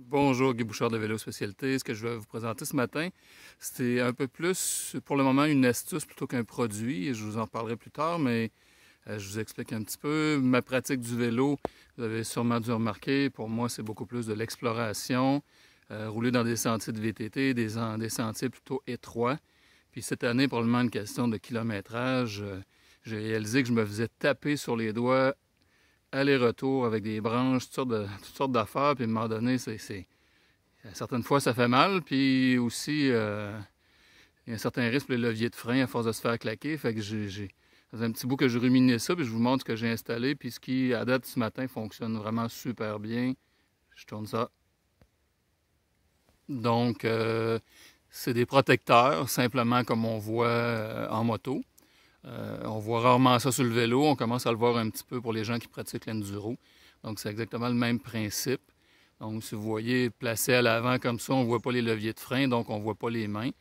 Bonjour, Guy Bouchard de Vélo Spécialité. Ce que je vais vous présenter ce matin, c'est un peu plus, pour le moment, une astuce plutôt qu'un produit. Je vous en parlerai plus tard, mais je vous explique un petit peu. Ma pratique du vélo, vous avez sûrement dû remarquer, pour moi, c'est beaucoup plus de l'exploration, rouler dans des sentiers de VTT, des sentiers plutôt étroits. Puis cette année, probablement une question de kilométrage, j'ai réalisé que je me faisais taper sur les doigts aller-retour avec des branches, toutes sortes d'affaires. Puis à un moment donné, certaines fois, ça fait mal. Puis aussi, il y a un certain risque pour les leviers de frein à force de se faire claquer. Fait que ça faisait un petit bout que je ruminais ça. Puis je vous montre ce que j'ai installé. Puis ce qui, à date, ce matin, fonctionne vraiment super bien. Je tourne ça. Donc, c'est des protecteurs, simplement comme on voit en moto. On voit rarement ça sur le vélo. On commence à le voir un petit peu pour les gens qui pratiquent l'enduro. Donc, c'est exactement le même principe. Donc, si vous voyez placé à l'avant comme ça, on ne voit pas les leviers de frein, donc on ne voit pas les mains.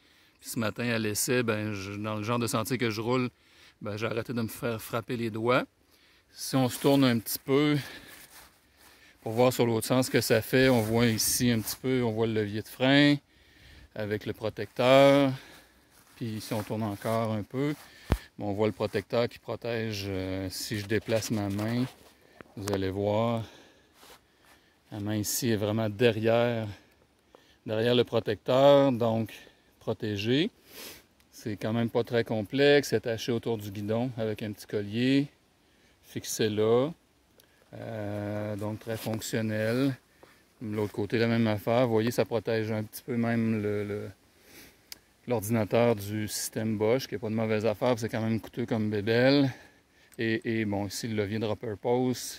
Puis ce matin, à l'essai, dans le genre de sentier que je roule, j'ai arrêté de me faire frapper les doigts. Si on se tourne un petit peu pour voir sur l'autre sens ce que ça fait, on voit ici un petit peu, on voit le levier de frein avec le protecteur. Puis si on tourne encore un peu, on voit le protecteur qui protège si je déplace ma main. Vous allez voir, la main ici est vraiment derrière le protecteur, donc protégé. C'est quand même pas très complexe, c'est attaché autour du guidon avec un petit collier, fixé là. Donc très fonctionnel. De l'autre côté, la même affaire. Vous voyez, ça protège un petit peu même l'ordinateur du système Bosch, qui n'est pas de mauvaise affaire, c'est quand même coûteux comme bébelle. Et bon, ici, le levier dropper pose,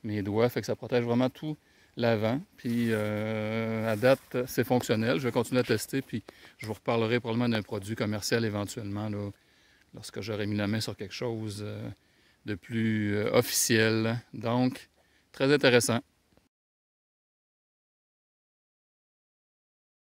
mes doigts, fait que ça protège vraiment tout l'avant. Puis à date, c'est fonctionnel. Je vais continuer à tester, puis je vous reparlerai probablement d'un produit commercial éventuellement, là, lorsque j'aurai mis la main sur quelque chose de plus officiel. Donc, très intéressant.